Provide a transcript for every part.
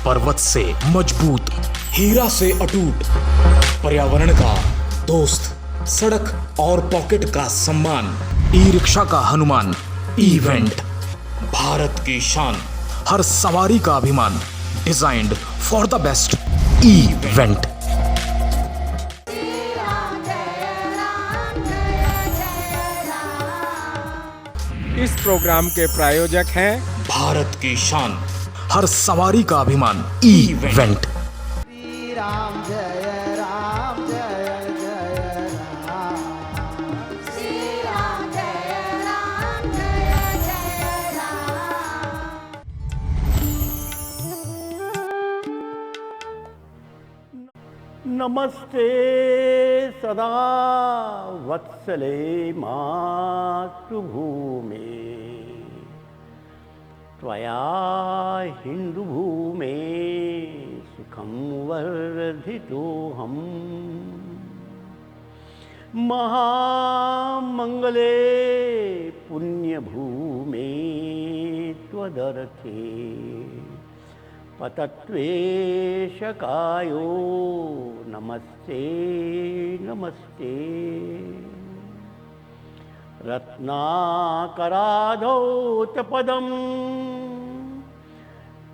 पर्वत से मजबूत, हीरा से अटूट, पर्यावरण का दोस्त, सड़क और पॉकेट का सम्मान, ई रिक्शा का हनुमान, इवेंट, भारत की शान, हर सवारी का अभिमान, designed for the best, event. इस प्रोग्राम के प्रायोजक हैं भारत की शान, हर सवारी का अभिमान, इवेंट। श्री राम जय राम जय जय राम। श्री राम जय राम जय जय राम। नमस्ते सदा वत्सले मातृभूमे, त्वया हिन्दुभूमे सुखं वर्धितोऽहम्। महामङ्गले पुण्यभूमे त्वदर्थे पतत्वेशकायो नमस्ते नमस्ते। रत्नाकराधौतपदं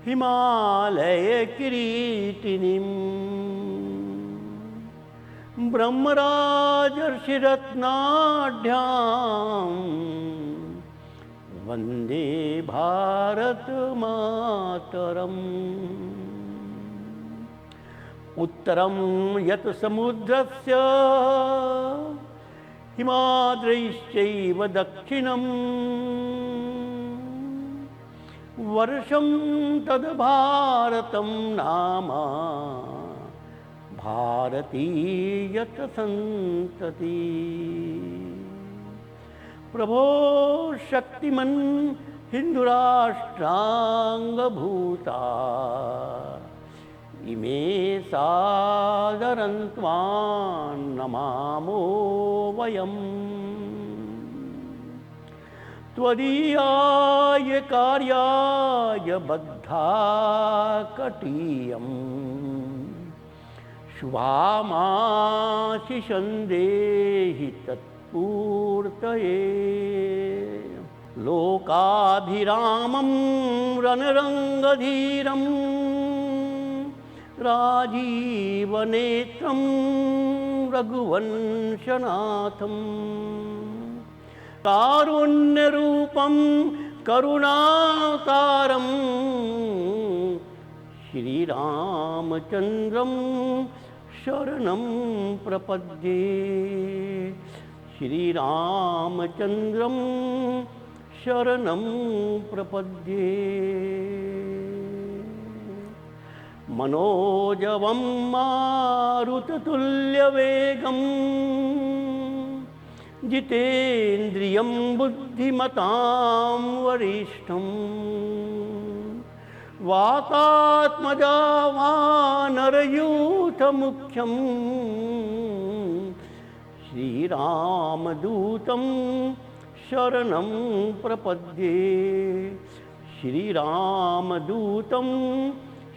हिमालयकिरीटिनीं, ब्रह्मराजर्षिरत्नाढ्यां वन्दे भारत मातरम्। उत्तरं यत् समुद्रस्य हिमाद्रैश्चैव दक्षिणं, वर्षं तद् भारतं नाम भारतीयत सन्तति। प्रभो शक्तिमन् हिन्दुराष्ट्राङ्गभूता, इमे सादरं त्वां नमामो वयम्। त्वदीयाय कार्याय बद्धा कटीयम्, शुभामाशिषं देहि तत्पूर्तये। लोकाभिरामं रणरङ्गधीरं, राजीवनेत्रं रघुवंशनाथं, कारुण्यरूपं करुणावतारं, श्रीरामचन्द्रं शरणं प्रपद्ये। श्रीरामचन्द्रं शरणं प्रपद्ये। मनोजवं मारुततुल्यवेगं, जितेन्द्रियं बुद्धिमतां वरिष्ठं, वातात्मजा वानरयूथमुख्यं, श्रीरामदूतं शरणं प्रपद्ये। श्रीरामदूतं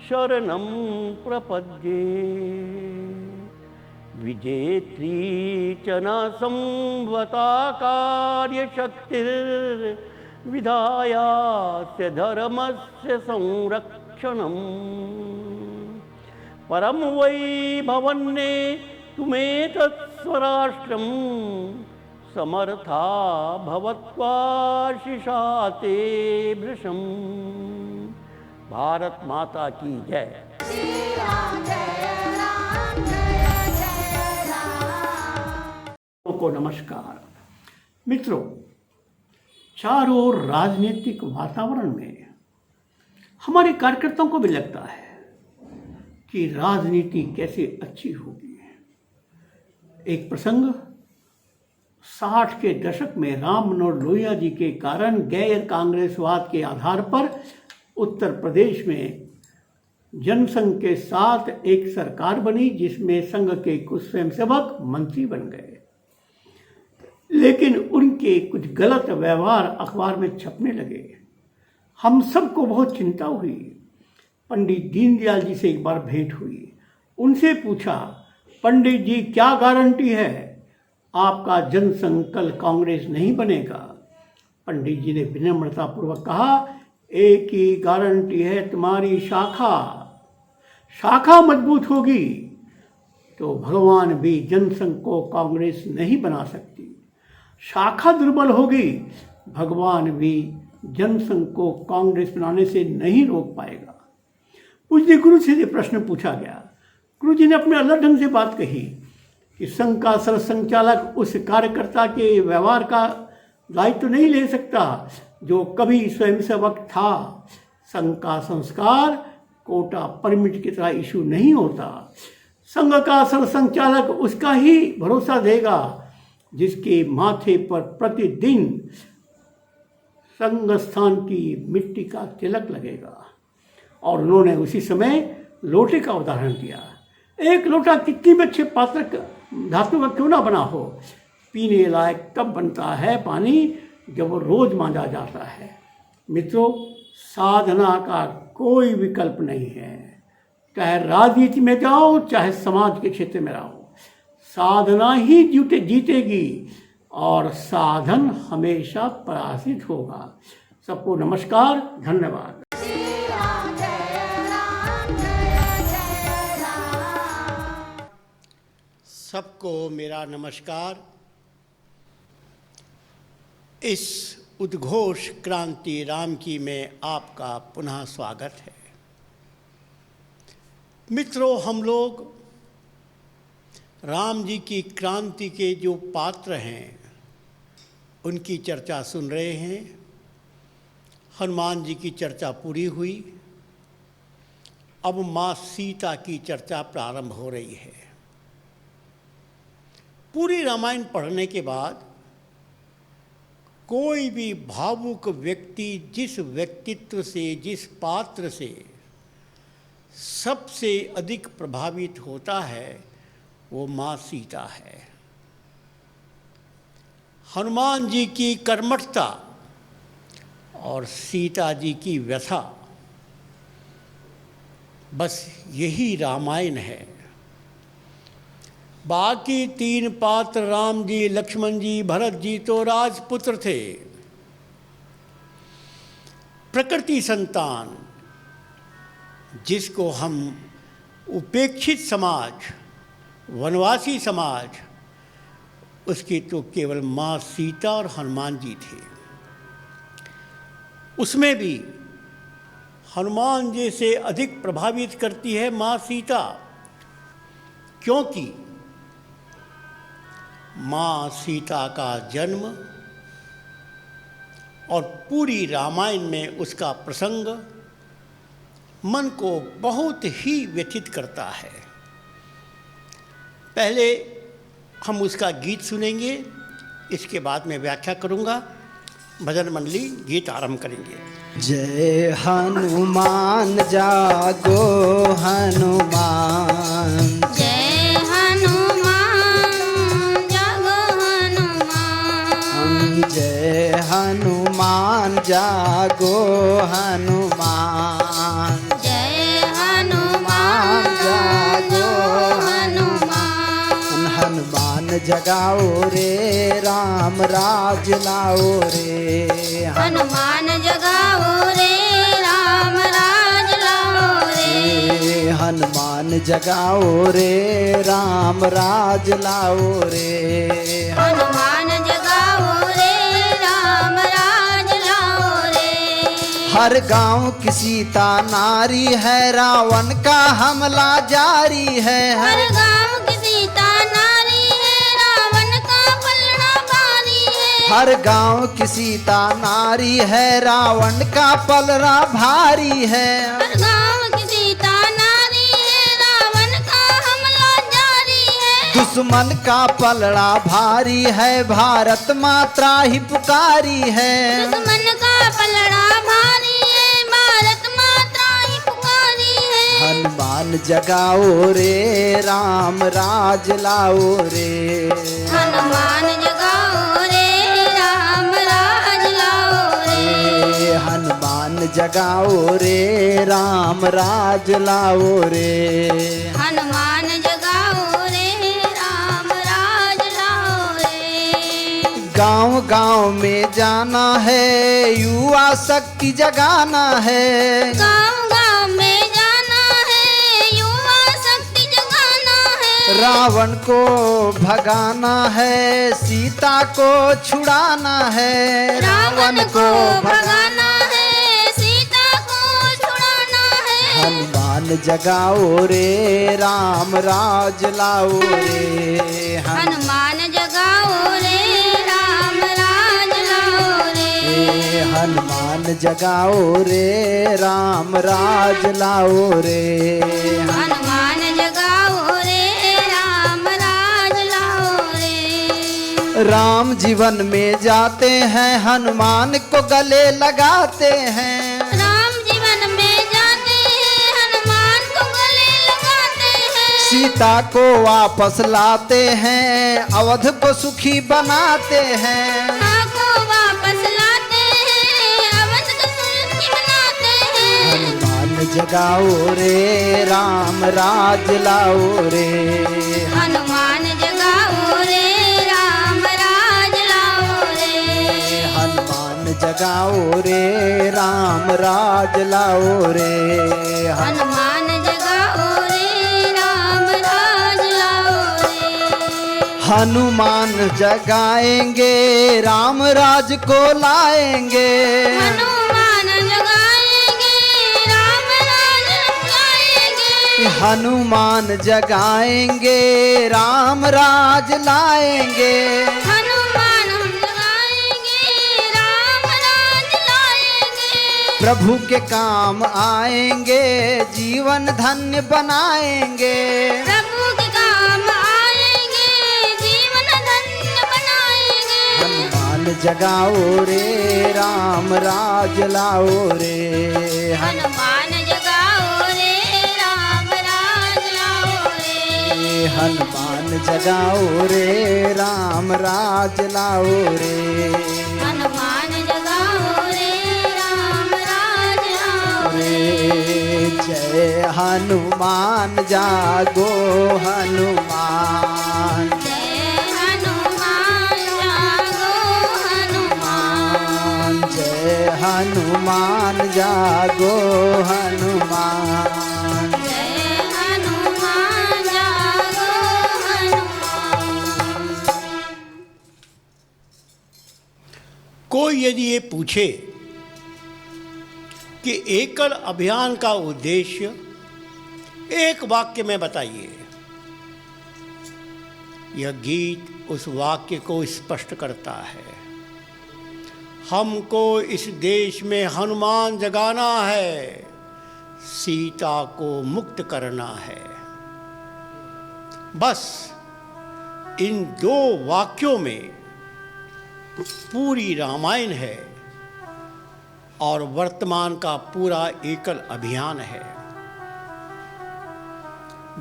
शरणं प्रपद्ये। विजेत्री च न संवता कार्यशक्तिर्विधायास्य धर्मस्य संरक्षणम्। परं वै भवन्ने तुमेतत् स्वराष्ट्रं, समर्था भवत्वाशिषा ते भृशम्। भारत माता की जय। श्री राम जय राम जय जय राम। को नमस्कार मित्रों, चारों ओर राजनीतिक वातावरण में हमारे कार्यकर्ताओं को भी लगता है कि राजनीति कैसे अच्छी होगी। एक प्रसंग 60 के दशक में राम मनोहर लोहिया जी के कारण गैर कांग्रेसवाद के आधार पर उत्तर प्रदेश में जनसंघ के साथ एक सरकार बनी, जिसमें संघ के कुछ स्वयंसेवक मंत्री बन गए, लेकिन उनके कुछ गलत व्यवहार अखबार में छपने लगे। हम सबको बहुत चिंता हुई पंडित दीनदयाल जी से एक बार भेंट हुई। उनसे पूछा, पंडित जी क्या गारंटी है आपका जनसंघ कल कांग्रेस नहीं बनेगा? पंडित जी ने विनम्रतापूर्वक कहा, एक ही गारंटी है, तुम्हारी शाखा। शाखा मजबूत होगी तो भगवान भी जनसंघ को कांग्रेस नहीं बना सकती। शाखा दुर्बल होगी, भगवान भी जनसंघ को कांग्रेस बनाने से नहीं रोक पाएगा। पूज्य गुरु से ये प्रश्न पूछा गया। गुरु जी ने अपने अलग ढंग से बात कही कि संघ का सरसंघचालक उस कार्यकर्ता के व्यवहार का दायित्व नहीं ले सकता जो कभी स्वयंसेवक था। संघ का संस्कार कोटा परमिट की तरह इशू नहीं होता। संघ का सरसंघचालक उसका ही भरोसा देगा जिसके माथे पर प्रतिदिन संघ स्थान की मिट्टी का तिलक लगेगा। और उन्होंने उसी समय लोटे का उदाहरण दिया। एक लोटा कितनी भी अच्छे पात्र धातु का क्यों ना बना हो, पीने लायक तब बनता है पानी जब वो रोज मांजा जाता है। मित्रों, साधना का कोई विकल्प नहीं है। चाहे राजनीति में जाओ, चाहे समाज के क्षेत्र में रहो, साधना ही जीतेगी और साधन हमेशा पराजित होगा। सबको नमस्कार, धन्यवाद। श्री राम जय राम जय जय राम। सबको मेरा नमस्कार। इस उद्घोष क्रांति राम की में आपका पुनः स्वागत है। मित्रों, हम लोग राम जी की क्रांति के जो पात्र हैं उनकी चर्चा सुन रहे हैं। हनुमान जी की चर्चा पूरी हुई, अब माँ सीता की चर्चा प्रारंभ हो रही है। पूरी रामायण पढ़ने के बाद कोई भी भावुक व्यक्ति जिस व्यक्तित्व से, जिस पात्र से सबसे अधिक प्रभावित होता है वो माँ सीता है। हनुमान जी की कर्मठता और सीता जी की व्यथा, बस यही रामायण है। बाकी तीन पात्र राम जी, लक्ष्मण जी, भरत जी तो राजपुत्र थे, प्रकृति संतान, जिसको हम उपेक्षित समाज, वनवासी समाज, उसकी तो केवल माँ सीता और हनुमान जी थे। उसमें भी हनुमान जी से अधिक प्रभावित करती है माँ सीता, क्योंकि माँ सीता का जन्म और पूरी रामायण में उसका प्रसंग मन को बहुत ही व्यथित करता है। पहले हम उसका गीत सुनेंगे, इसके बाद मैं व्याख्या करूंगा। भजन मंडली गीत आरंभ करेंगे। जय हनुमान जागो हनुमान, जय हनुमान जागो हनुमान, जय हनुमान जागो हनुमान, जय हनुमान जागो हनुमान। हनुमान जगाओ रे राम राज लाओ रे, हनुमान जगाओ रे राम राज लाओ रे, हनुमान जगाओ रे राम राज लाओ रे, हनुमान जगाओ रे राम राज लाओ रे। हर गांव की सीता नारी है, रावण का हमला जारी है। हर गांव की सीता नारी है, रावण का पलड़ा भारी है। हर गांव की सीता नारी है, रावण का पलड़ा भारी है। हर गांव की सीता नारी है, रावण का हमला जारी है। दुश्मन का पलड़ा भारी है, भारत माता ही पुकारी है। दुश्मन का पलड़ा भारी है, भारत माता ही पुकारी है। हनुमान जगाओ रे राम राज लाओ रे, हनुमान जगाओ रे राम राज लाओ रे, हनुमान जगाओ रे राम राज लाओ रे। हनुमान जगाओ रे राम राज लाओ रे। गांव गांव में जाना है युवा शक्ति जगाना है। गाँव गाँव में जाना है युवा शक्ति जगाना है। रावण को भगाना है सीता को छुड़ाना है। रावण को भगाना है सीता को छुड़ाना है। हनुमान जगाओ रे राम राज लाओ रे। हनुमान जगाओ रे राम राज लाओ रे। हनुमान जगाओ रे राम राज लाओ रे। हनुमान जगाओ रे राम राज लाओ रे। राम जीवन में जाते हैं हनुमान को गले लगाते हैं। राम जीवन में जाते हैं हनुमान को गले लगाते हैं। सीता को वापस लाते हैं अवध को सुखी बनाते हैं। माँ को वापस लाते हैं अवध को सुखी बनाते हैं। हनुमान जगाओ रे राम राज लाओ रे। हनुमान जगाओ रे राम राज लाओ रे। हनुमान जगाओ रे राम राज लाओ रे। हनुमान जगाओ रे राम राज लाओ रे। हनुमान जगाएंगे राम राज को लाएंगे। हनुमान जगाएंगे राम राज लाएंगे। हनुमान जगाएंगे राम राज लाएंगे। हनुमान जगाएंगे राम राज लाएंगे। प्रभु के काम आएंगे जीवन धन्य बनाएंगे। प्रभु के काम आएंगे जीवन धन्य बनाएंगे। हनुमान जगाओ रे राम राज लाओ रे। हनुमान जगाओ रे राम राज लाओ रे। हनुमान जगाओ रे राम राज लाओ रे। हनुमान जगाओ रे राम राज लाओ रे जय हनुमान जागो हनुमान। जय हनुमान जागो हनुमान। जय हनुमान जागो हनुमान। जय हनुमान जागो हनुमान। कोई यदि ये पूछे कि एकल अभियान का उद्देश्य एक वाक्य में बताइए, यह गीत उस वाक्य को स्पष्ट करता है। हमको इस देश में हनुमान जगाना है, सीता को मुक्त करना है। बस इन दो वाक्यों में पूरी रामायण है और वर्तमान का पूरा एकल अभियान है।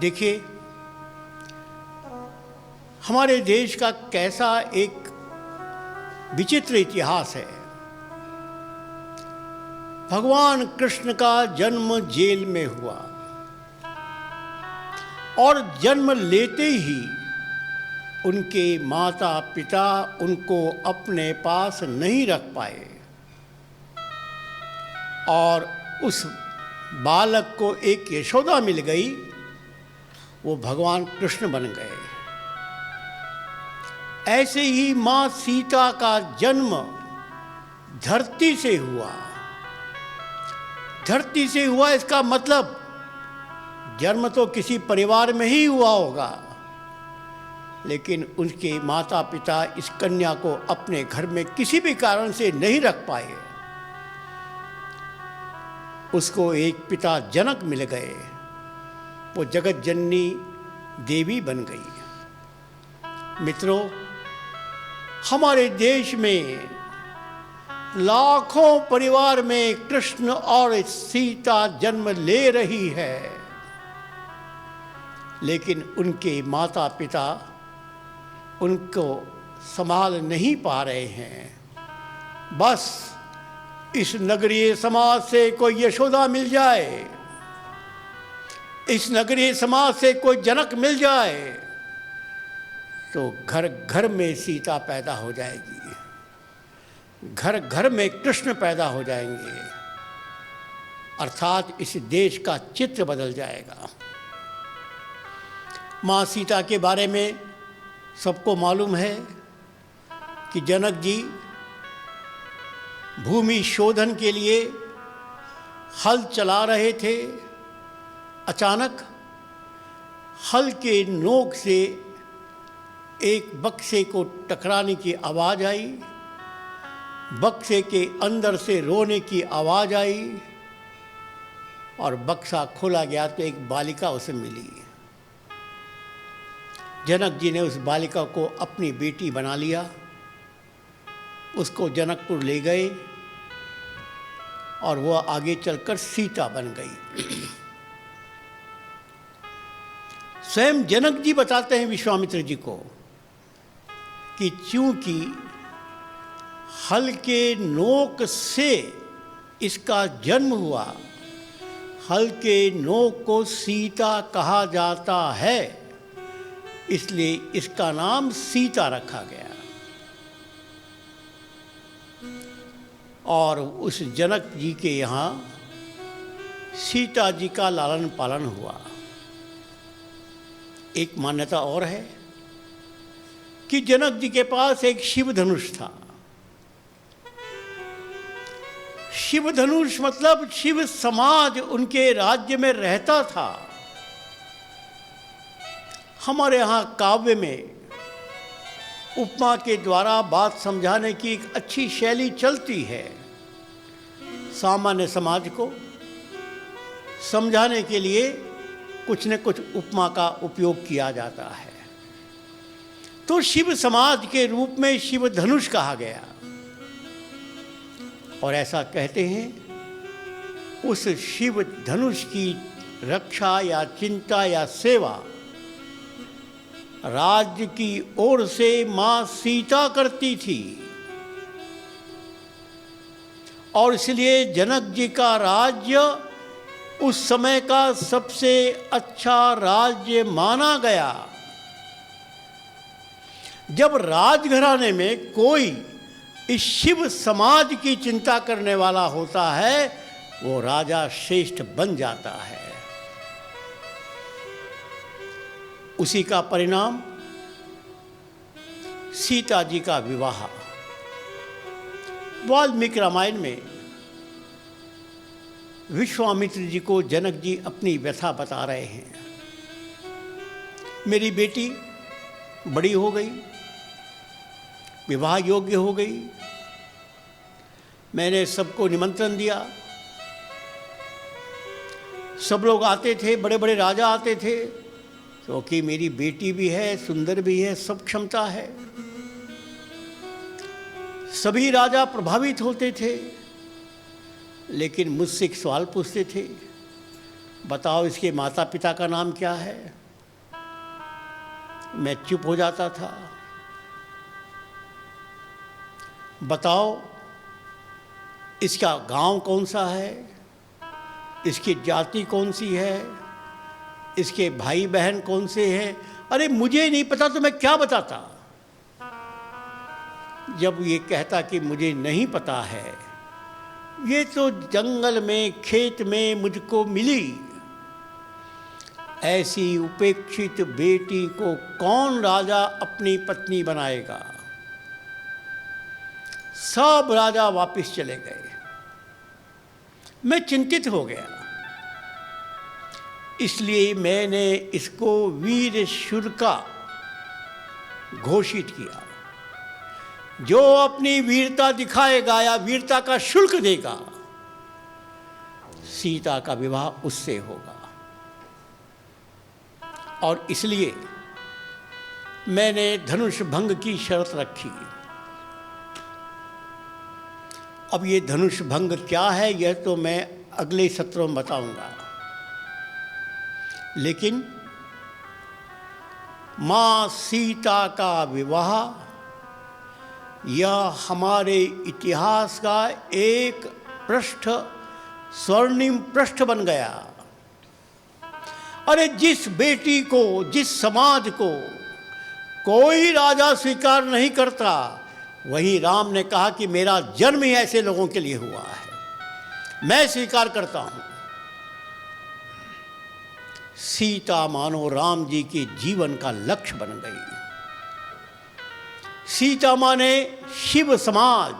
देखिए, हमारे देश का कैसा एक विचित्र इतिहास है। भगवान कृष्ण का जन्म जेल में हुआ और जन्म लेते ही उनके माता पिता उनको अपने पास नहीं रख पाए और उस बालक को एक यशोदा मिल गई, वो भगवान कृष्ण बन गए। ऐसे ही माँ सीता का जन्म धरती से हुआ। धरती से हुआ इसका मतलब जन्म तो किसी परिवार में ही हुआ होगा, लेकिन उनके माता पिता इस कन्या को अपने घर में किसी भी कारण से नहीं रख पाए। उसको एक पिता जनक मिल गए, वो जगत जननी देवी बन गई। मित्रों, हमारे देश में लाखों परिवार में कृष्ण और सीता जन्म ले रही है, लेकिन उनके माता पिता उनको संभाल नहीं पा रहे हैं। बस इस नगरीय समाज से कोई यशोदा मिल जाए, इस नगरीय समाज से कोई जनक मिल जाए, तो घर घर में सीता पैदा हो जाएगी, घर घर में कृष्ण पैदा हो जाएंगे, अर्थात इस देश का चित्र बदल जाएगा। माँ सीता के बारे में सबको मालूम है कि जनक जी भूमि शोधन के लिए हल चला रहे थे। अचानक हल के नोक से एक बक्से को टकराने की आवाज़ आई, बक्से के अंदर से रोने की आवाज़ आई और बक्सा खोला गया तो एक बालिका उसे मिली। जनक जी ने उस बालिका को अपनी बेटी बना लिया, उसको जनकपुर ले गए और वह आगे चलकर सीता बन गई। स्वयं जनक जी बताते हैं विश्वामित्र जी को कि चूंकि हल के नोक से इसका जन्म हुआ, हल के नोक को सीता कहा जाता है, इसलिए इसका नाम सीता रखा गया। और उस जनक जी के यहाँ सीता जी का लालन पालन हुआ। एक मान्यता और है कि जनक जी के पास एक शिव धनुष था। शिव धनुष मतलब शिव समाज उनके राज्य में रहता था। हमारे यहाँ काव्य में उपमा के द्वारा बात समझाने की एक अच्छी शैली चलती है। सामान्य समाज को समझाने के लिए कुछ न कुछ उपमा का उपयोग किया जाता है। तो शिव समाज के रूप में शिव धनुष कहा गया। और ऐसा कहते हैं उस शिव धनुष की रक्षा या चिंता या सेवा राज्य की ओर से मां सीता करती थी। और इसलिए जनक जी का राज्य उस समय का सबसे अच्छा राज्य माना गया। जब राजघराने में कोई इस शिव समाज की चिंता करने वाला होता है, वो राजा श्रेष्ठ बन जाता है। उसी का परिणाम सीता जी का विवाह। वाल्मीकि रामायण में विश्वामित्र जी को जनक जी अपनी व्यथा बता रहे हैं। मेरी बेटी बड़ी हो गई, विवाह योग्य हो गई, मैंने सबको निमंत्रण दिया, सब लोग आते थे, बड़े बड़े राजा आते थे, क्योंकि मेरी बेटी भी है, सुंदर भी है, सब क्षमता है। सभी राजा प्रभावित होते थे, लेकिन मुझसे एक सवाल पूछते थे, बताओ इसके माता पिता का नाम क्या है। मैं चुप हो जाता था। बताओ इसका गांव कौन सा है, इसकी जाति कौन सी है, इसके भाई बहन कौन से हैं। अरे मुझे नहीं पता तो मैं क्या बताता। जब ये कहता कि मुझे नहीं पता है, ये तो जंगल में खेत में मुझको मिली, ऐसी उपेक्षित बेटी को कौन राजा अपनी पत्नी बनाएगा। सब राजा वापस चले गए। मैं चिंतित हो गया, इसलिए मैंने इसको वीर शुल्का घोषित किया। जो अपनी वीरता दिखाएगा या वीरता का शुल्क देगा, सीता का विवाह उससे होगा। और इसलिए मैंने धनुष भंग की शर्त रखी। अब ये धनुष भंग क्या है, यह तो मैं अगले सत्रों में बताऊंगा। लेकिन मां सीता का विवाह यह हमारे इतिहास का एक पृष्ठ स्वर्णिम पृष्ठ बन गया। अरे जिस बेटी को, जिस समाज को कोई राजा स्वीकार नहीं करता, वही राम ने कहा कि मेरा जन्म ही ऐसे लोगों के लिए हुआ है, मैं स्वीकार करता हूं। सीता मानो राम जी के जीवन का लक्ष्य बन गई। सीता माने शिव समाज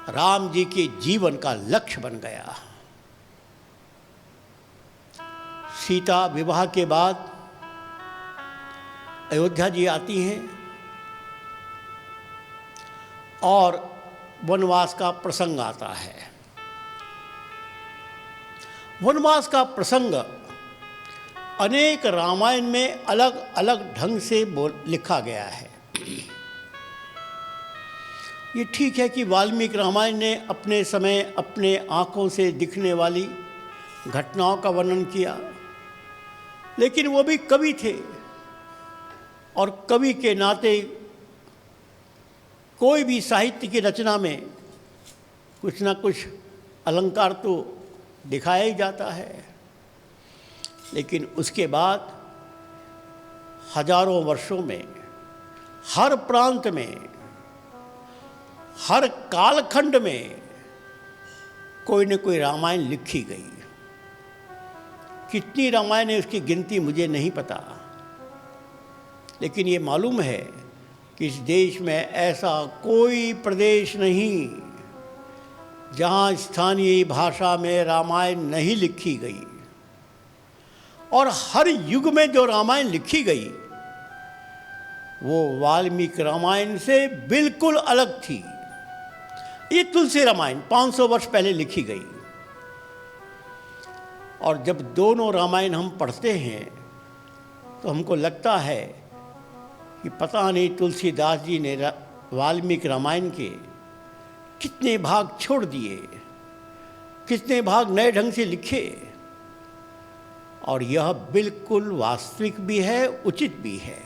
राम जी के जीवन का लक्ष्य बन गया। सीता विवाह के बाद अयोध्या जी आती हैं और वनवास का प्रसंग आता है। वनवास का प्रसंग अनेक रामायण में अलग अलग ढंग से लिखा गया है। ये ठीक है कि वाल्मीकि रामायण ने अपने समय अपने आँखों से दिखने वाली घटनाओं का वर्णन किया, लेकिन वो भी कवि थे और कवि के नाते कोई भी साहित्य की रचना में कुछ ना कुछ अलंकार तो दिखाया ही जाता है। लेकिन उसके बाद हजारों वर्षों में हर प्रांत में, हर कालखंड में कोई न कोई रामायण लिखी गई। कितनी रामायण है उसकी गिनती मुझे नहीं पता, लेकिन ये मालूम है कि इस देश में ऐसा कोई प्रदेश नहीं जहाँ स्थानीय भाषा में रामायण नहीं लिखी गई। और हर युग में जो रामायण लिखी गई वो वाल्मीकि रामायण से बिल्कुल अलग थी। ये तुलसी रामायण 500 वर्ष पहले लिखी गई, और जब दोनों रामायण हम पढ़ते हैं तो हमको लगता है कि पता नहीं तुलसीदास जी ने वाल्मीकि रामायण के कितने भाग छोड़ दिए, कितने भाग नए ढंग से लिखे। और यह बिल्कुल वास्तविक भी है, उचित भी है।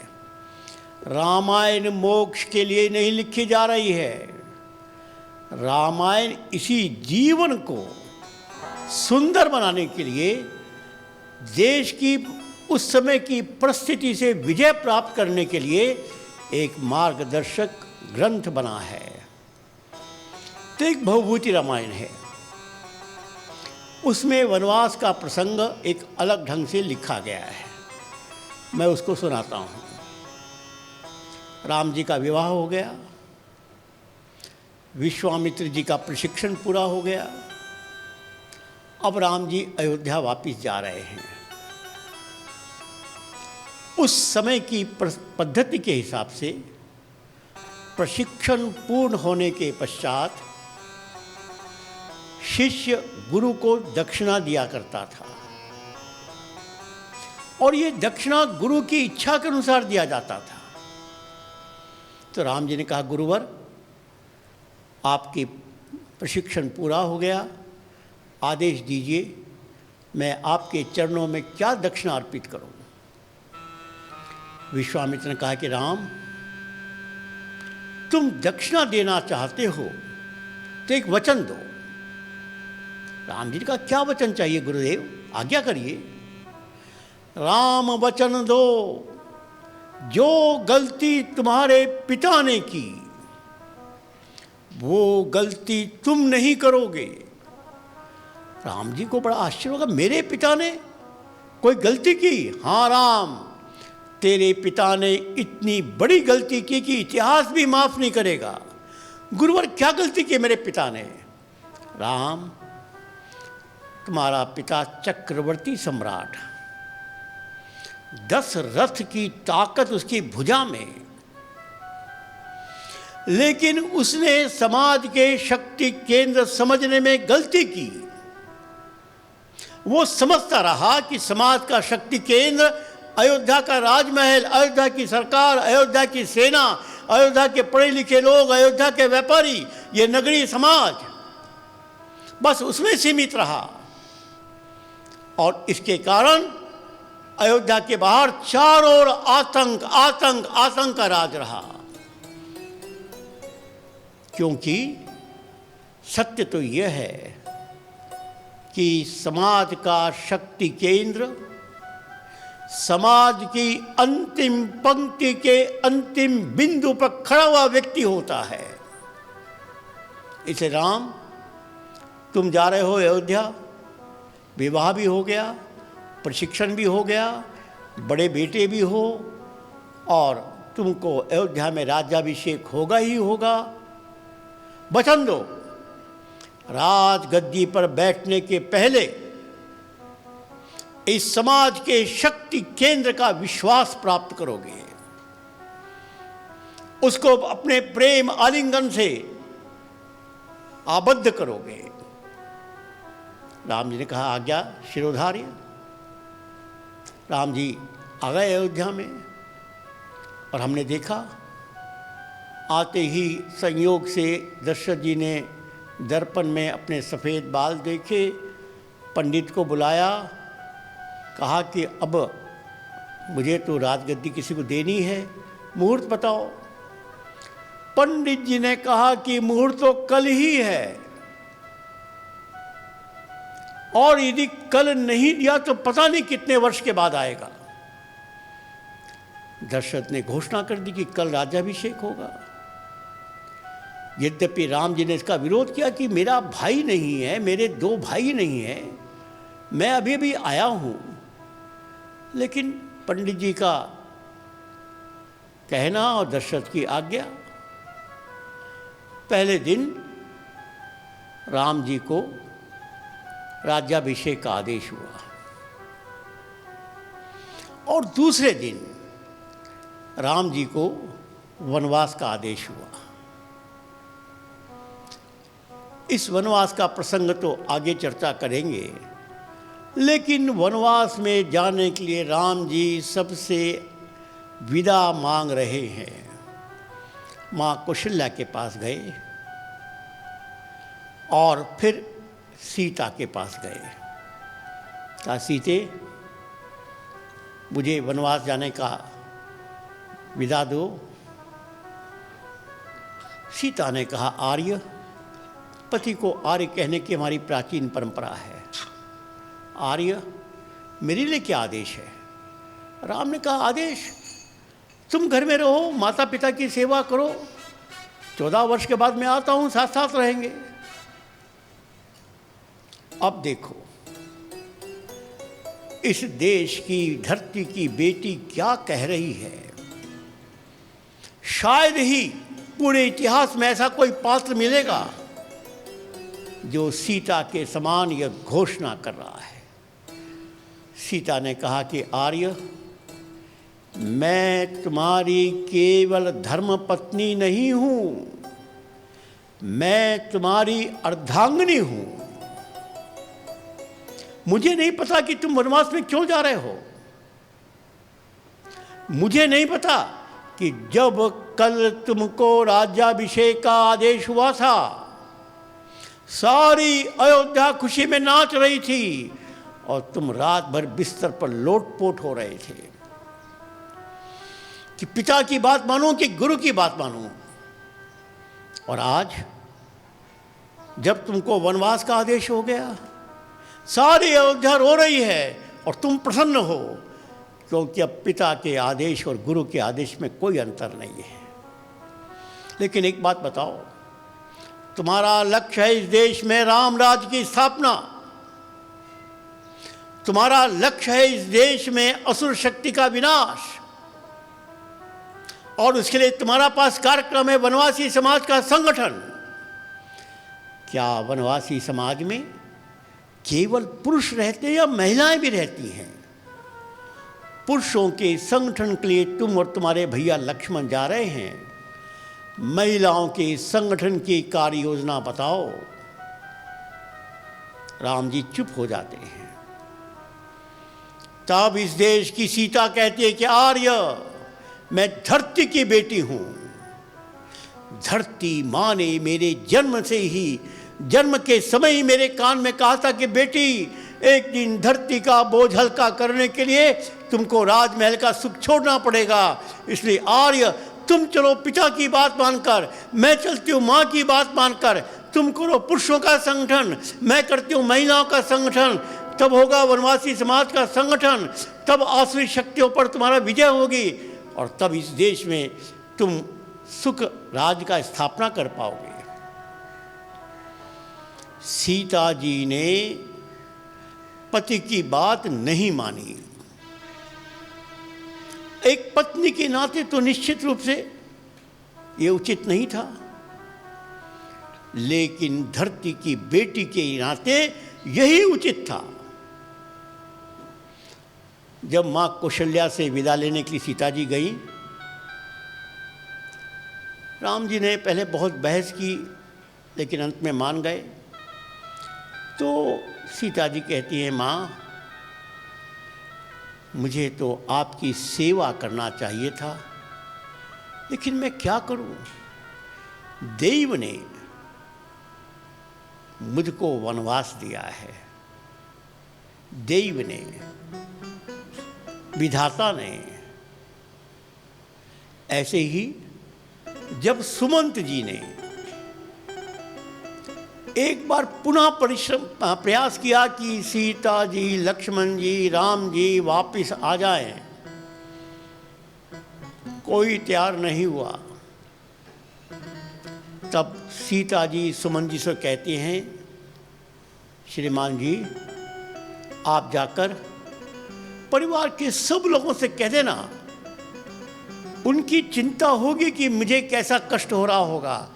रामायण मोक्ष के लिए नहीं लिखी जा रही है। रामायण इसी जीवन को सुंदर बनाने के लिए, देश की उस समय की परिस्थिति से विजय प्राप्त करने के लिए एक मार्गदर्शक ग्रंथ बना है। तो एक भवभूति रामायण है, उसमें वनवास का प्रसंग एक अलग ढंग से लिखा गया है। मैं उसको सुनाता हूँ। राम जी का विवाह हो गया, विश्वामित्र जी का प्रशिक्षण पूरा हो गया। अब राम जी अयोध्या वापस जा रहे हैं। उस समय की पद्धति के हिसाब से प्रशिक्षण पूर्ण होने के पश्चात शिष्य गुरु को दक्षिणा दिया करता था, और ये दक्षिणा गुरु की इच्छा के अनुसार दिया जाता था। तो राम जी ने कहा, गुरुवर आपकी प्रशिक्षण पूरा हो गया, आदेश दीजिए मैं आपके चरणों में क्या दक्षिणा अर्पित करूं। विश्वामित्र ने कहा कि राम, तुम दक्षिणा देना चाहते हो तो एक वचन दो। राम जी ने कहा, क्या वचन चाहिए गुरुदेव, आज्ञा करिए। राम वचन दो, जो गलती तुम्हारे पिता ने की वो गलती तुम नहीं करोगे। राम जी को बड़ा आश्चर्य होगा, मेरे पिता ने कोई गलती की? हाँ राम, तेरे पिता ने इतनी बड़ी गलती की कि इतिहास भी माफ नहीं करेगा। गुरुवर क्या गलती की मेरे पिता ने? राम, तुम्हारा पिता चक्रवर्ती सम्राट, 10 रथ की ताकत उसकी भुजा में, लेकिन उसने समाज के शक्ति केंद्र समझने में गलती की। वो समझता रहा कि समाज का शक्ति केंद्र अयोध्या का राजमहल, अयोध्या की सरकार, अयोध्या की सेना, अयोध्या के पढ़े लिखे लोग, अयोध्या के व्यापारी, ये नगरीय समाज, बस उसमें सीमित रहा। और इसके कारण अयोध्या के बाहर चारों ओर आतंक आतंक आतंक का राज रहा, क्योंकि सत्य तो यह है कि समाज का शक्ति केंद्र समाज की अंतिम पंक्ति के अंतिम बिंदु पर खड़ा हुआ व्यक्ति होता है। इसे राम, तुम जा रहे हो अयोध्या, विवाह भी हो गया, प्रशिक्षण भी हो गया, बड़े बेटे भी हो, और तुमको अयोध्या में राज्याभिषेक होगा ही होगा। वचन दो, राजगद्दी पर बैठने के पहले इस समाज के शक्ति केंद्र का विश्वास प्राप्त करोगे, उसको अपने प्रेम आलिंगन से आबद्ध करोगे। राम जी ने कहा, आज्ञा शिरोधार्य। राम जी आ गए अयोध्या में, और हमने देखा आते ही संयोग से दशरथ जी ने दर्पण में अपने सफ़ेद बाल देखे, पंडित को बुलाया, कहा कि अब मुझे तो राजगद्दी किसी को देनी है, मुहूर्त बताओ। पंडित जी ने कहा कि मुहूर्त तो कल ही है, और यदि कल नहीं दिया तो पता नहीं कितने वर्ष के बाद आएगा। दशरथ ने घोषणा कर दी कि कल राज्याभिषेक होगा। यद्यपि राम जी ने इसका विरोध किया कि मेरा भाई नहीं है, मेरे दो भाई नहीं है, मैं अभी अभी आया हूं। लेकिन पंडित जी का कहना और दशरथ की आज्ञा, पहले दिन राम जी को राज्याभिषेक का आदेश हुआ, और दूसरे दिन राम जी को वनवास का आदेश हुआ। इस वनवास का प्रसंग तो आगे चर्चा करेंगे, लेकिन वनवास में जाने के लिए राम जी सबसे विदा मांग रहे हैं। माँ कौशल्या के पास गए और फिर सीता के पास गए। कहा, सीते मुझे वनवास जाने का विदा दो। सीता ने कहा, आर्य, पति को आर्य कहने की हमारी प्राचीन परंपरा है। आर्य, मेरे लिए क्या आदेश है? राम ने कहा, आदेश, तुम घर में रहो, माता पिता की सेवा करो, 14 वर्ष के बाद मैं आता हूं, साथ साथ रहेंगे। अब देखो, इस देश की धरती की बेटी क्या कह रही है। शायद ही पूरे इतिहास में ऐसा कोई पात्र मिलेगा जो सीता के समान यह घोषणा कर रहा है। सीता ने कहा कि आर्य, मैं तुम्हारी केवल धर्म पत्नी नहीं हूं, मैं तुम्हारी अर्धांगिनी हूं। मुझे नहीं पता कि तुम वनवास में क्यों जा रहे हो। मुझे नहीं पता कि जब कल तुमको राज्याभिषेक का आदेश हुआ था, सारी अयोध्या खुशी में नाच रही थी और तुम रात भर बिस्तर पर लोटपोट हो रहे थे कि पिता की बात मानो कि गुरु की बात मानो। और आज जब तुमको वनवास का आदेश हो गया, सारी अयोध्या रो रही है और तुम प्रसन्न हो, क्योंकि अब पिता के आदेश और गुरु के आदेश में कोई अंतर नहीं है। लेकिन एक बात बताओ, तुम्हारा लक्ष्य है इस देश में राम राज्य की स्थापना, तुम्हारा लक्ष्य है इस देश में असुर शक्ति का विनाश, और उसके लिए तुम्हारा पास कार्यक्रम है वनवासी समाज का संगठन। क्या वनवासी समाज में केवल पुरुष रहते हैं या महिलाएं भी रहती हैं? पुरुषों के संगठन के लिए तुम और तुम्हारे भैया लक्ष्मण जा रहे हैं, महिलाओं के संगठन की कार्य योजना बताओ। राम जी चुप हो जाते हैं। तब इस देश की सीता कहती है कि आर्य, मैं धरती की बेटी हूं। धरती मां ने मेरे जन्म से ही, जन्म के समय ही मेरे कान में कहा था कि बेटी, एक दिन धरती का बोझ हल्का करने के लिए तुमको राजमहल का सुख छोड़ना पड़ेगा। इसलिए आर्य, तुम चलो पिता की बात मानकर, मैं चलती हूँ माँ की बात मानकर। तुम करो पुरुषों का संगठन, मैं करती हूँ महिलाओं का संगठन, तब होगा वनवासी समाज का संगठन, तब आसुरी शक्तियों पर तुम्हारा विजय होगी और तब इस देश में तुम सुख राज का स्थापना कर पाओगे। सीता जी ने पति की बात नहीं मानी। एक पत्नी के नाते तो निश्चित रूप से ये उचित नहीं था, लेकिन धरती की बेटी के नाते यही उचित था। जब मां कौशल्या से विदा लेने के लिए सीता जी गई, राम जी ने पहले बहुत बहस की लेकिन अंत में मान गए। तो सीता जी कहती हैं, माँ मुझे तो आपकी सेवा करना चाहिए था, लेकिन मैं क्या करूं? देव ने मुझको वनवास दिया है, देव ने, विधाता ने। ऐसे ही जब सुमंत जी ने एक बार पुनः प्रयास किया कि सीता जी, लक्ष्मण जी, राम जी वापस आ जाएं, कोई तैयार नहीं हुआ। तब सीता जी सुमंत जी से कहती हैं, श्रीमान जी आप जाकर परिवार के सब लोगों से कह देना, उनकी चिंता होगी कि मुझे कैसा कष्ट हो रहा होगा।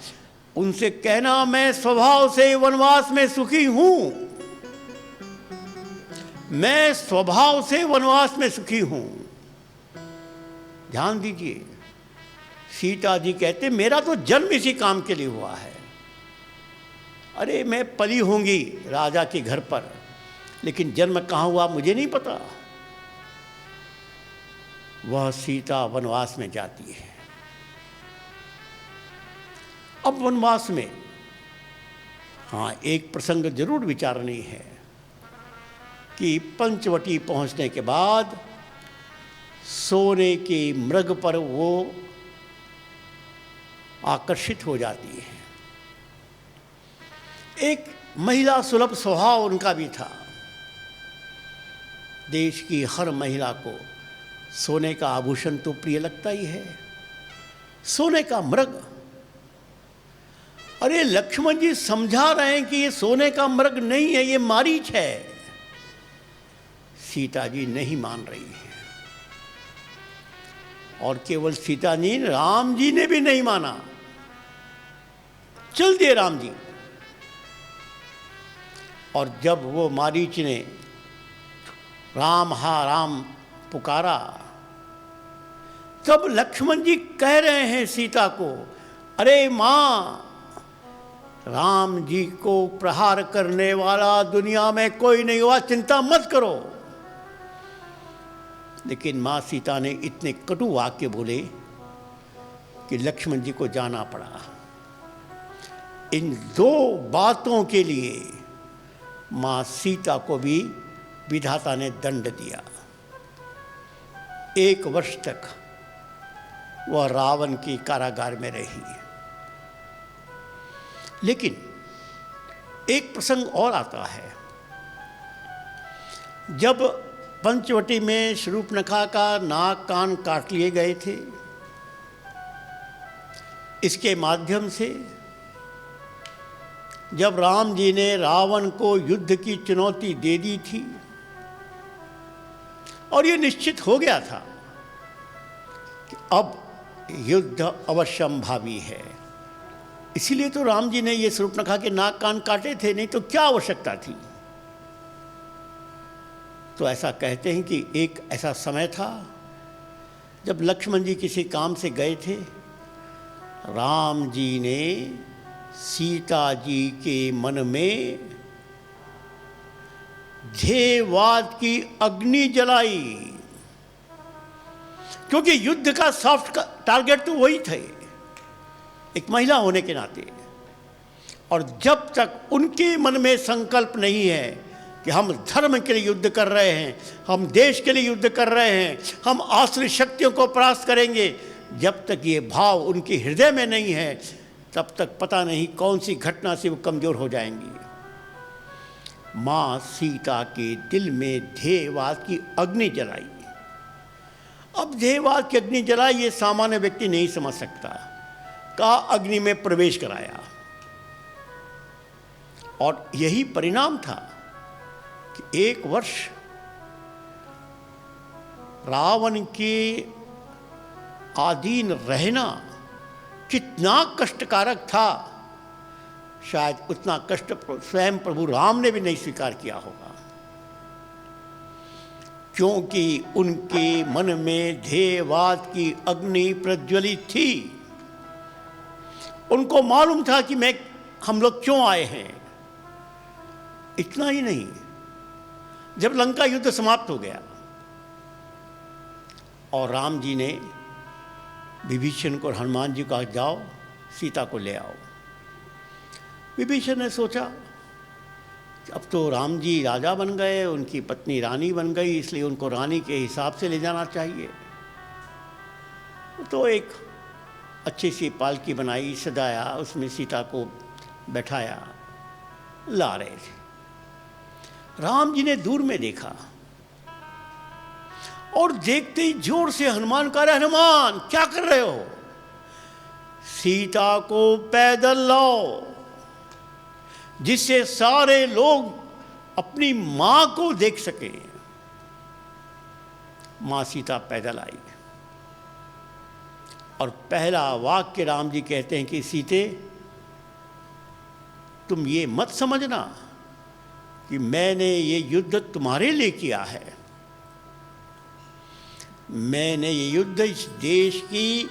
उनसे कहना मैं स्वभाव से वनवास में सुखी हूं, मैं स्वभाव से वनवास में सुखी हूं। ध्यान दीजिए, सीता जी कहते मेरा तो जन्म इसी काम के लिए हुआ है। अरे मैं पली होंगी राजा के घर पर, लेकिन जन्म कहाँ हुआ मुझे नहीं पता। वह सीता वनवास में जाती है। अब वनवास में हाँ एक प्रसंग जरूर विचारनीय है कि पंचवटी पहुंचने के बाद सोने के मृग पर वो आकर्षित हो जाती है। एक महिला सुलभ स्वभाव उनका भी था। देश की हर महिला को सोने का आभूषण तो प्रिय लगता ही है, सोने का मृग। अरे लक्ष्मण जी समझा रहे हैं कि ये सोने का मृग नहीं है, ये मारीच है। सीता जी नहीं मान रही है, और केवल सीता नहीं, राम जी ने भी नहीं माना। चल दिए राम जी। और जब वो मारीच ने राम हा राम पुकारा, तब लक्ष्मण जी कह रहे हैं सीता को, अरे मां, राम जी को प्रहार करने वाला दुनिया में कोई नहीं हुआ, चिंता मत करो। लेकिन मां सीता ने इतने कटु वाक्य बोले कि लक्ष्मण जी को जाना पड़ा। इन दो बातों के लिए मां सीता को भी विधाता ने दंड दिया। 1 वर्ष तक वह रावण की कारागार में रही। लेकिन एक प्रसंग और आता है। जब पंचवटी में शूर्पणखा का नाक कान काट लिए गए थे, इसके माध्यम से जब राम जी ने रावण को युद्ध की चुनौती दे दी थी और ये निश्चित हो गया था कि अब युद्ध अवश्यंभावी है, इसीलिए तो राम जी ने ये शूर्पणखा के नाक कान काटे थे, नहीं तो क्या आवश्यकता थी। तो ऐसा कहते हैं कि एक ऐसा समय था जब लक्ष्मण जी किसी काम से गए थे, राम जी ने सीता जी के मन में ध्येयवाद की अग्नि जलाई, क्योंकि युद्ध का सॉफ्ट टारगेट तो वही थे एक महिला होने के नाते। और जब तक उनके मन में संकल्प नहीं है कि हम धर्म के लिए युद्ध कर रहे हैं, हम देश के लिए युद्ध कर रहे हैं, हम आसुरी शक्तियों को परास्त करेंगे, जब तक ये भाव उनके हृदय में नहीं है, तब तक पता नहीं कौन सी घटना से वो कमज़ोर हो जाएंगी। माँ सीता के दिल में ध्येयवाद की अग्नि जलाई। अब ध्येयवाद की अग्नि जलाई ये सामान्य व्यक्ति नहीं समझ सकता। कहा अग्नि में प्रवेश कराया, और यही परिणाम था कि 1 वर्ष रावण के अधीन रहना कितना कष्टकारक था, शायद उतना कष्ट स्वयं प्रभु राम ने भी नहीं स्वीकार किया होगा, क्योंकि उनके मन में ध्येयवाद की अग्नि प्रज्वलित थी। उनको मालूम था कि हम लोग क्यों आए हैं। इतना ही नहीं, जब लंका युद्ध समाप्त हो गया और राम जी ने विभीषण को और हनुमान जी को कहा जाओ सीता को ले आओ, विभीषण ने सोचा कि अब तो राम जी राजा बन गए, उनकी पत्नी रानी बन गई, इसलिए उनको रानी के हिसाब से ले जाना चाहिए। तो एक अच्छी सी पालकी बनाई, सजाया, उसमें सीता को बैठाया, ला रहे थे। राम जी ने दूर में देखा और देखते ही जोर से हनुमान कहा, अरे हनुमान क्या कर रहे हो? सीता को पैदल लाओ, जिससे सारे लोग अपनी मां को देख सके। मां सीता पैदल आई और पहला वाक्य राम जी कहते हैं कि सीते, तुम ये मत समझना कि मैंने ये युद्ध तुम्हारे लिए किया है। मैंने ये युद्ध इस देश की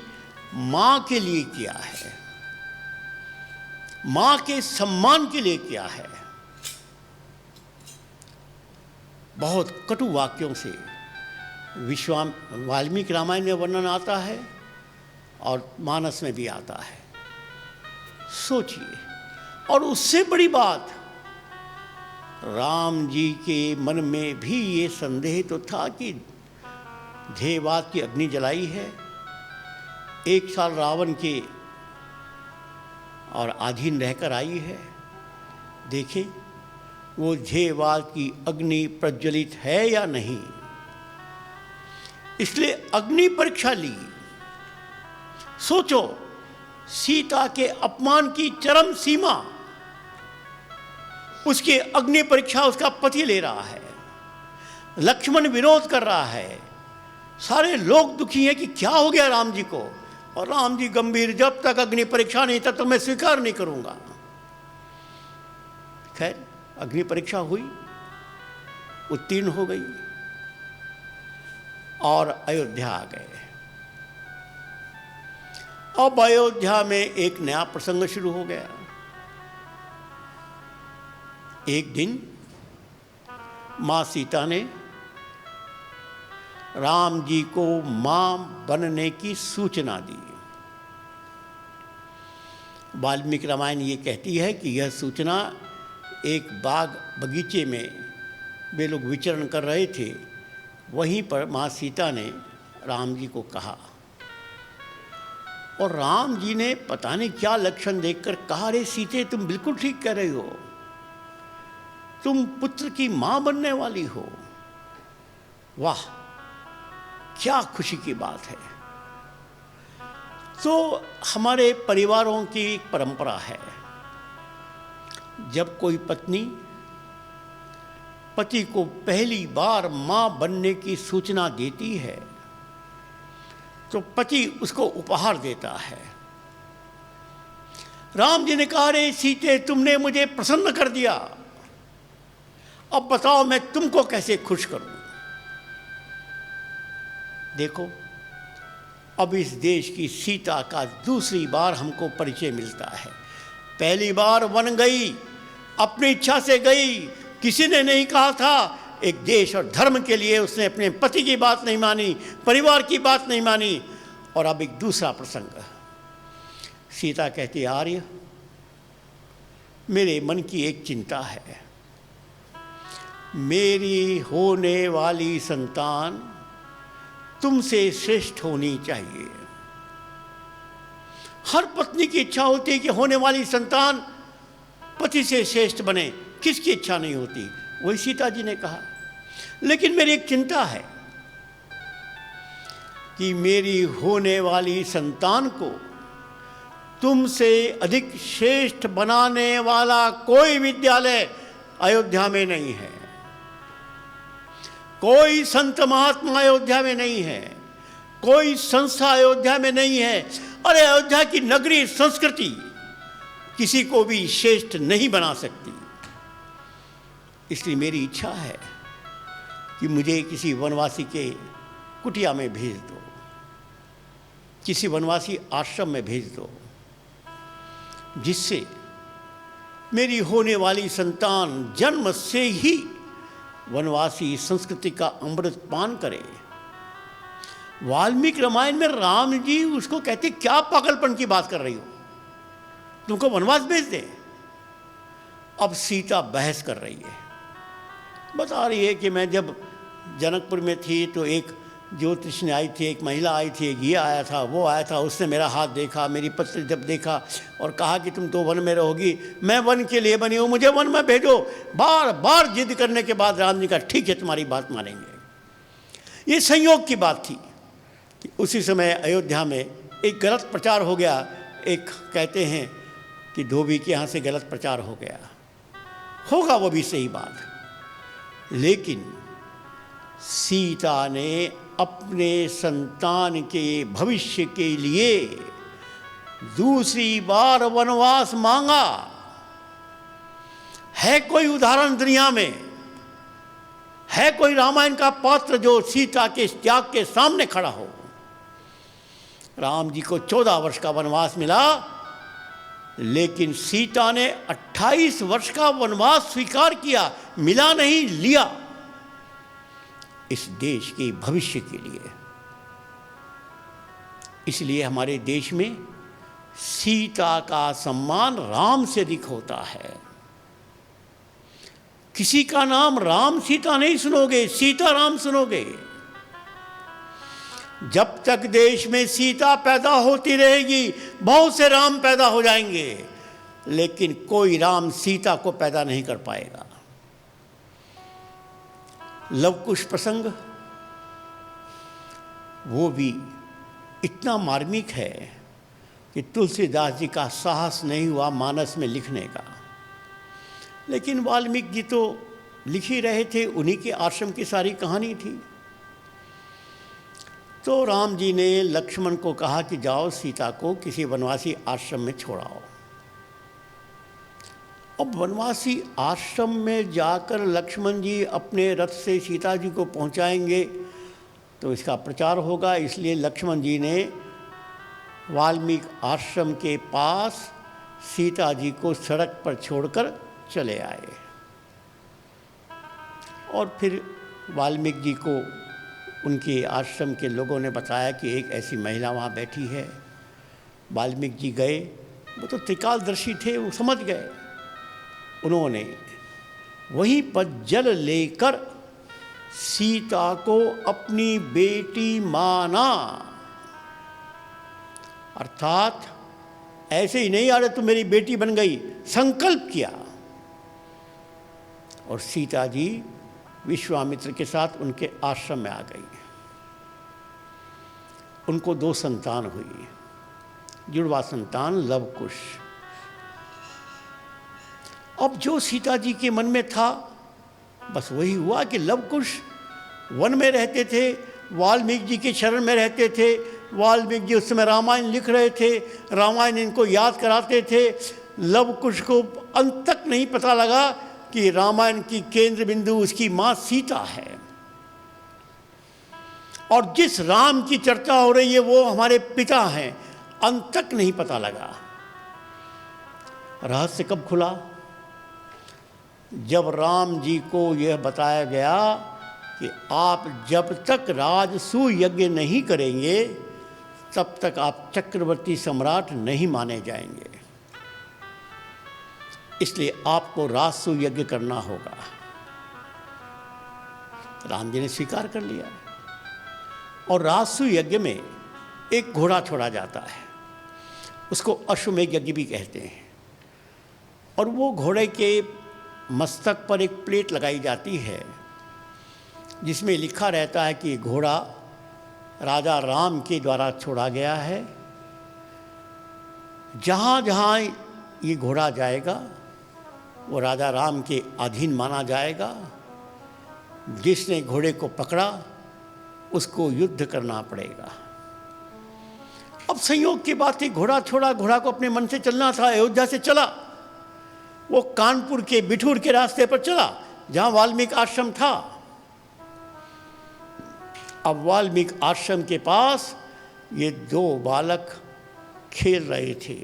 मां के लिए किया है, मां के सम्मान के लिए किया है। बहुत कटु वाक्यों से वाल्मीकि रामायण में वर्णन आता है और मानस में भी आता है। सोचिए, और उससे बड़ी बात, राम जी के मन में भी ये संदेह तो था कि ध्येयवाद की अग्नि जलाई है। 1 साल रावण के और अधीन रहकर आई है। देखें वो ध्येयवाद की अग्नि प्रज्वलित है या नहीं। इसलिए अग्नि परीक्षा ली। सोचो, सीता के अपमान की चरम सीमा, उसकी अग्नि परीक्षा उसका पति ले रहा है। लक्ष्मण विरोध कर रहा है, सारे लोग दुखी हैं कि क्या हो गया राम जी को, और राम जी गंभीर, जब तक अग्नि परीक्षा नहीं तब तक मैं स्वीकार नहीं करूंगा। खैर अग्नि परीक्षा हुई, उत्तीर्ण हो गई और अयोध्या आ गए। अब अयोध्या में एक नया प्रसंग शुरू हो गया। एक दिन मां सीता ने राम जी को मां बनने की सूचना दी। वाल्मीकि रामायण ये कहती है कि यह सूचना एक बाग बगीचे में वे लोग विचरण कर रहे थे, वहीं पर मां सीता ने राम जी को कहा, और राम जी ने पता नहीं क्या लक्षण देखकर कहा, अरे सीते तुम बिल्कुल ठीक कह रही हो, तुम पुत्र की मां बनने वाली हो। वाह, क्या खुशी की बात है। तो हमारे परिवारों की एक परंपरा है, जब कोई पत्नी पति को पहली बार मां बनने की सूचना देती है तो पति उसको उपहार देता है। राम जी ने कहा, रे सीते तुमने मुझे प्रसन्न कर दिया, अब बताओ मैं तुमको कैसे खुश करूं। देखो, अब इस देश की सीता का दूसरी बार हमको परिचय मिलता है। पहली बार वन गई, अपनी इच्छा से गई, किसी ने नहीं कहा था। एक देश और धर्म के लिए उसने अपने पति की बात नहीं मानी, परिवार की बात नहीं मानी। और अब एक दूसरा प्रसंग, सीता कहती, आर्य मेरे मन की एक चिंता है, मेरी होने वाली संतान तुमसे श्रेष्ठ होनी चाहिए। हर पत्नी की इच्छा होती है कि होने वाली संतान पति से श्रेष्ठ बने, किसकी इच्छा नहीं होती? वही सीता जी ने कहा। लेकिन मेरी एक चिंता है कि मेरी होने वाली संतान को तुमसे अधिक श्रेष्ठ बनाने वाला कोई विद्यालय अयोध्या में नहीं है, कोई संत महात्मा अयोध्या में नहीं है, कोई संस्था अयोध्या में नहीं है। अरे अयोध्या की नगरी संस्कृति किसी को भी श्रेष्ठ नहीं बना सकती। इसलिए मेरी इच्छा है कि मुझे किसी वनवासी के कुटिया में भेज दो, किसी वनवासी आश्रम में भेज दो, जिससे मेरी होने वाली संतान जन्म से ही वनवासी संस्कृति का अमृत पान करे। वाल्मीकि रामायण में राम जी उसको कहते, क्या पागलपन की बात कर रही हो, तुमको वनवास भेज दे। अब सीता बहस कर रही है, बता रही है कि मैं जब जनकपुर में थी तो एक ज्योतिष ने आई थी, एक महिला आई थी, एक ये आया था, वो आया था, उसने मेरा हाथ देखा, मेरी पत्र जब देखा और कहा कि तुम तो वन में रहोगी, मैं वन के लिए बनी हूँ, मुझे वन में भेजो। बार बार जिद करने के बाद राम जी का ठीक है, तुम्हारी बात मानेंगे। ये संयोग की बात थी कि उसी समय अयोध्या में एक गलत प्रचार हो गया। एक कहते हैं कि धोबी के यहाँ से गलत प्रचार हो गया, होगा वो भी सही बात, लेकिन सीता ने अपने संतान के भविष्य के लिए दूसरी बार वनवास मांगा। है कोई उदाहरण दुनिया में? है कोई रामायण का पात्र जो सीता के त्याग के सामने खड़ा हो? राम जी को 14 वर्ष का वनवास मिला, लेकिन सीता ने 28 वर्ष का वनवास स्वीकार किया, मिला नहीं, लिया, इस देश के भविष्य के लिए। इसलिए हमारे देश में सीता का सम्मान राम से अधिक होता है। किसी का नाम राम सीता नहीं सुनोगे, सीता राम सुनोगे। जब तक देश में सीता पैदा होती रहेगी, बहुत से राम पैदा हो जाएंगे, लेकिन कोई राम सीता को पैदा नहीं कर पाएगा। लवकुश प्रसंग वो भी इतना मार्मिक है कि तुलसीदास जी का साहस नहीं हुआ मानस में लिखने का, लेकिन वाल्मीकि जी तो लिख ही रहे थे, उन्हीं के आश्रम की सारी कहानी थी। तो राम जी ने लक्ष्मण को कहा कि जाओ सीता को किसी वनवासी आश्रम में छोड़ाओ। अब वनवासी आश्रम में जाकर लक्ष्मण जी अपने रथ से सीता जी को पहुंचाएंगे तो इसका प्रचार होगा, इसलिए लक्ष्मण जी ने वाल्मीकि आश्रम के पास सीता जी को सड़क पर छोड़कर चले आए। और फिर वाल्मीकि जी को उनके आश्रम के लोगों ने बताया कि एक ऐसी महिला वहाँ बैठी है। वाल्मीकि जी गए, वो तो त्रिकालदर्शी थे, वो समझ गए। उन्होंने वहीं पर जल लेकर सीता को अपनी बेटी माना, अर्थात ऐसे ही नहीं, अरे तुम मेरी बेटी बन गई, संकल्प किया। और सीता जी विश्वामित्र के साथ उनके आश्रम में आ गई। उनको 2 संतान हुई, जुड़वा संतान लवकुश। अब जो सीता जी के मन में था बस वही हुआ कि लवकुश वन में रहते थे, वाल्मीकि जी के शरण में रहते थे। वाल्मीकि जी उस समय रामायण लिख रहे थे, रामायण इनको याद कराते थे। लवकुश को अंत तक नहीं पता लगा कि रामायण की केंद्र बिंदु उसकी मां सीता है, और जिस राम की चर्चा हो रही है वो हमारे पिता हैं, अंत तक नहीं पता लगा। रहस्य कब खुला? जब राम जी को यह बताया गया कि आप जब तक राजसूय यज्ञ नहीं करेंगे तब तक आप चक्रवर्ती सम्राट नहीं माने जाएंगे, इसलिए आपको राजसूय यज्ञ करना होगा। राम जी ने स्वीकार कर लिया और राजसूय यज्ञ में एक घोड़ा छोड़ा जाता है। उसको अश्वमेध यज्ञ भी कहते हैं। और वो घोड़े के मस्तक पर एक प्लेट लगाई जाती है जिसमें लिखा रहता है कि घोड़ा राजा राम के द्वारा छोड़ा गया है। जहाँ जहाँ ये घोड़ा जाएगा वो राजा राम के अधीन माना जाएगा। जिसने घोड़े को पकड़ा उसको युद्ध करना पड़ेगा। अब संयोग की बात थी, घोड़ा छोड़ा, घोड़ा को अपने मन से चलना था, अयोध्या से चला, वो कानपुर के बिठूर के रास्ते पर चला जहाँ वाल्मीकि आश्रम था। अब वाल्मीकि आश्रम के पास ये दो बालक खेल रहे थे।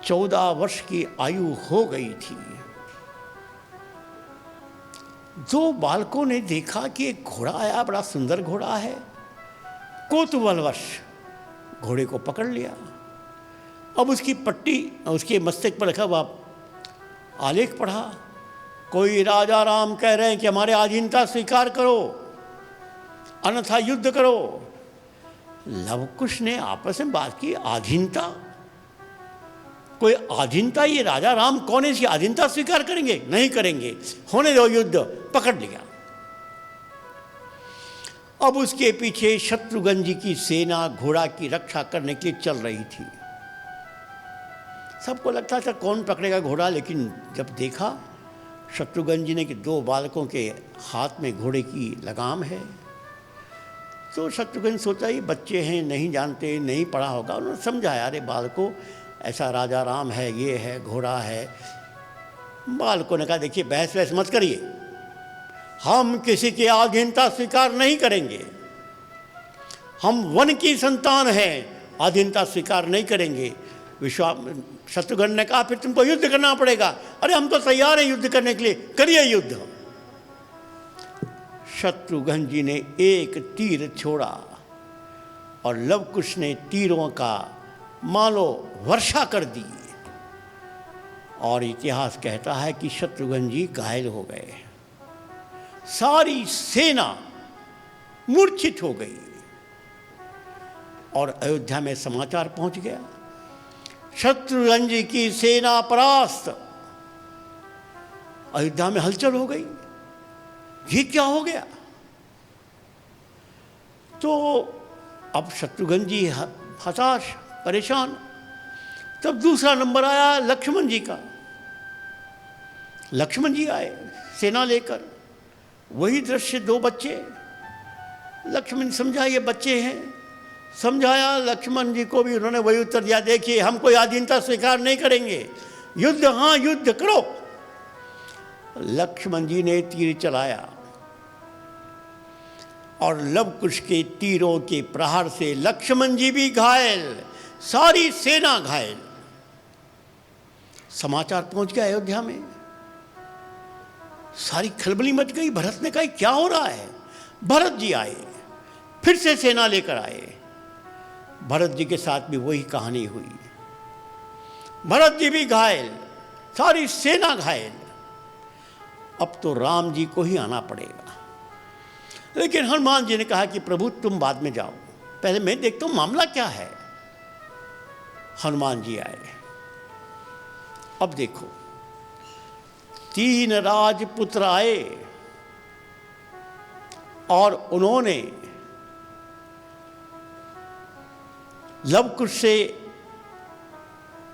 14 वर्ष की आयु हो गई थी। दो बालकों ने देखा कि एक घोड़ा आया, बड़ा सुंदर घोड़ा है। कौतूहलवश घोड़े को पकड़ लिया। अब उसकी पट्टी उसके मस्तक पर रखा हुआ आलेख पढ़ा, कोई राजा राम कह रहे हैं कि हमारे अधीनता स्वीकार करो अन्यथा युद्ध करो। लव कुश ने आपस में बात की, अधीनता, कोई अधीनता? ये राजा राम कौन है, इसकी अधीनता स्वीकार करेंगे? नहीं करेंगे, होने दो युद्ध। पकड़ लिया। अब उसके पीछे शत्रुघ्न जी की सेना घोड़ा की रक्षा करने के लिए चल रही थी। सबको लगता था कौन पकड़ेगा घोड़ा, लेकिन जब देखा शत्रुघ्न जी ने कि दो बालकों के हाथ में घोड़े की लगाम है, तो शत्रुघ्न सोचा ये बच्चे हैं, नहीं जानते, नहीं पढ़ा होगा। उन्होंने समझाया, अरे बालकों, ऐसा राजा राम है, ये है, घोड़ा है। बालकों ने कहा, देखिए बहस वहस मत करिए, हम किसी की अधीनता स्वीकार नहीं करेंगे। हम वन की संतान हैं, अधीनता स्वीकार नहीं करेंगे। शत्रुघ्न ने कहा, फिर तुमको युद्ध करना पड़ेगा। अरे हम तो तैयार हैं युद्ध करने के लिए, करिए युद्ध। शत्रुघ्न जी ने एक तीर छोड़ा और लव कुश ने तीरों का मानो वर्षा कर दी। और इतिहास कहता है कि शत्रुघ्न जी घायल हो गए, सारी सेना मूर्छित हो गई और अयोध्या में समाचार पहुंच गया, शत्रुघ्न जी की सेना परास्त। अयोध्या में हलचल हो गई, ये क्या हो गया? तो अब शत्रुघ्न जी हताश, परेशान। तब दूसरा नंबर आया लक्ष्मण जी का। लक्ष्मण जी आए सेना लेकर, वही दृश्य, दो बच्चे। लक्ष्मण समझा ये बच्चे हैं, समझाया लक्ष्मण जी को भी, उन्होंने वही उत्तर दिया, देखिए हम कोई अधीनता स्वीकार नहीं करेंगे, युद्ध हाँ युद्ध करो। लक्ष्मण जी ने तीर चलाया और लव कुश के तीरों के प्रहार से लक्ष्मण जी भी घायल, सारी सेना घायल। समाचार पहुंच गया अयोध्या में, सारी खलबली मच गई। भरत ने कहा क्या हो रहा है? भरत जी आए, फिर से सेना लेकर आए। भरत जी के साथ भी वही कहानी हुई, भरत जी भी घायल, सारी सेना घायल। अब तो राम जी को ही आना पड़ेगा। लेकिन हनुमान जी ने कहा कि प्रभु तुम बाद में जाओ, पहले मैं देखता हूं मामला क्या है। हनुमान जी आए। अब देखो, 3 राजपुत्र आए और उन्होंने लव कुश से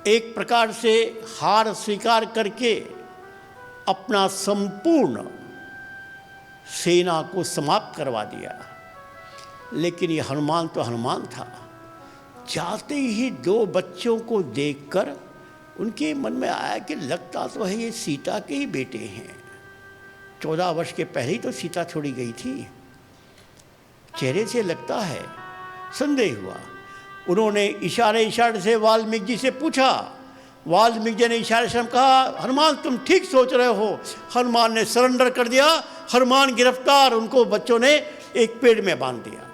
एक प्रकार से हार स्वीकार करके अपना संपूर्ण सेना को समाप्त करवा दिया। लेकिन ये हनुमान तो हनुमान था, जाते ही 2 बच्चों को देखकर उनके मन में आया कि लगता तो है ये सीता के ही बेटे हैं। 14 वर्ष के पहले ही तो सीता छोड़ी गई थी, चेहरे से लगता है। संदेह हुआ, उन्होंने इशारे से वाल्मीकि जी से पूछा। वाल्मीकि जी ने इशारे से कहा, हनुमान तुम ठीक सोच रहे हो। हनुमान ने सरेंडर कर दिया, हनुमान गिरफ्तार, उनको बच्चों ने एक पेड़ में बांध दिया।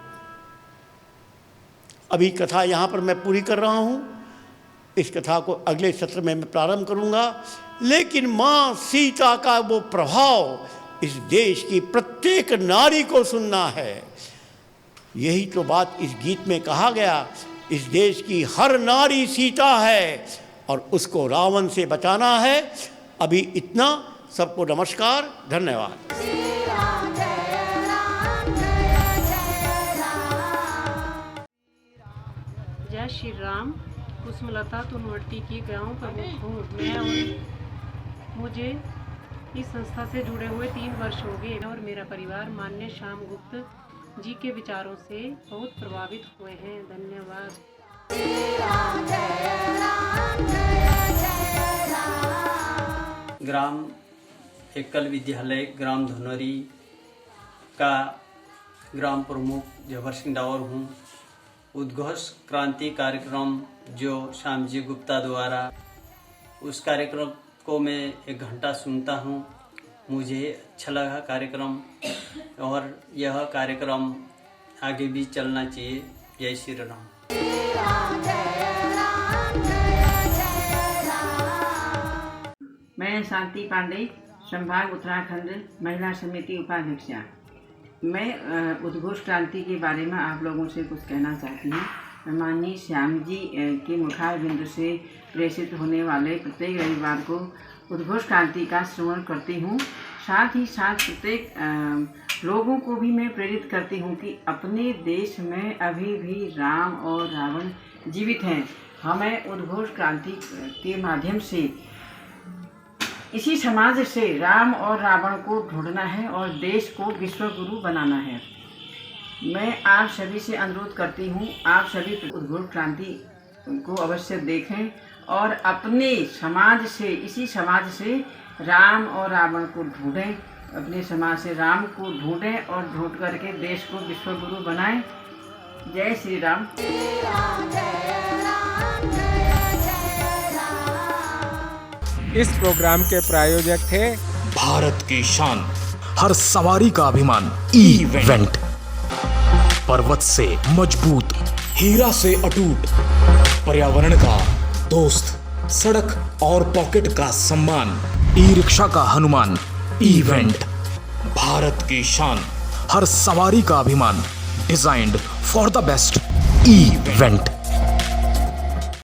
अभी कथा यहाँ पर मैं पूरी कर रहा हूँ, इस कथा को अगले सत्र में मैं प्रारंभ करूँगा। लेकिन माँ सीता का वो प्रभाव इस देश की प्रत्येक नारी को सुनना है। यही तो बात इस गीत में कहा गया इस देश की हर नारी सीता है और उसको रावण से बचाना है। अभी इतना। सबको नमस्कार, धन्यवाद। जय श्री राम। कुसुमलता तुनवट्टी की गाँव प्रमुख हूँ मैं और मुझे इस संस्था से जुड़े हुए 3 वर्ष हो गए और मेरा परिवार माननीय श्याम गुप्त जी के विचारों से बहुत प्रभावित हुए हैं। धन्यवाद। ग्राम एकल विद्यालय ग्राम धनोरी का ग्राम प्रमुख जबर सिंह डावर हूँ। उद्घोष क्रांति कार्यक्रम जो श्यामजी गुप्ता द्वारा, उस कार्यक्रम को मैं 1 घंटा सुनता हूँ। मुझे अच्छा लगा कार्यक्रम और यह कार्यक्रम आगे भी चलना चाहिए। जय श्री राम। मैं शांति पांडे, संभाग उत्तराखंड महिला समिति उपाध्यक्षा। मैं उद्घोष क्रांति के बारे में आप लोगों से कुछ कहना चाहती हूँ। मैं माननीय श्याम जी के मुखार बिंदु से प्रेषित होने वाले प्रत्येक रविवार को उद्घोष क्रांति का श्रवण करती हूँ। साथ ही साथ प्रत्येक लोगों को भी मैं प्रेरित करती हूँ कि अपने देश में अभी भी राम और रावण जीवित हैं। हमें उद्घोष क्रांति के माध्यम से इसी समाज से राम और रावण को ढूंढना है और देश को विश्व गुरु बनाना है। मैं आप सभी से अनुरोध करती हूँ, आप सभी उद्घोष क्रांति को अवश्य देखें और अपने समाज से, इसी समाज से राम और रावण को ढूंढें। अपने समाज से राम को ढूंढें और ढूंढ करके देश को विश्व गुरु बनाएं। जय श्री राम। इस प्रोग्राम के प्रायोजक थे भारत की शान, हर सवारी का अभिमान इवेंट। पर्वत से मजबूत, हीरा से अटूट, पर्यावरण का दोस्त, सड़क और पॉकेट का सम्मान, ई रिक्शा का हनुमान इवेंट। भारत की शान, हर सवारी का अभिमान, designed for the best event.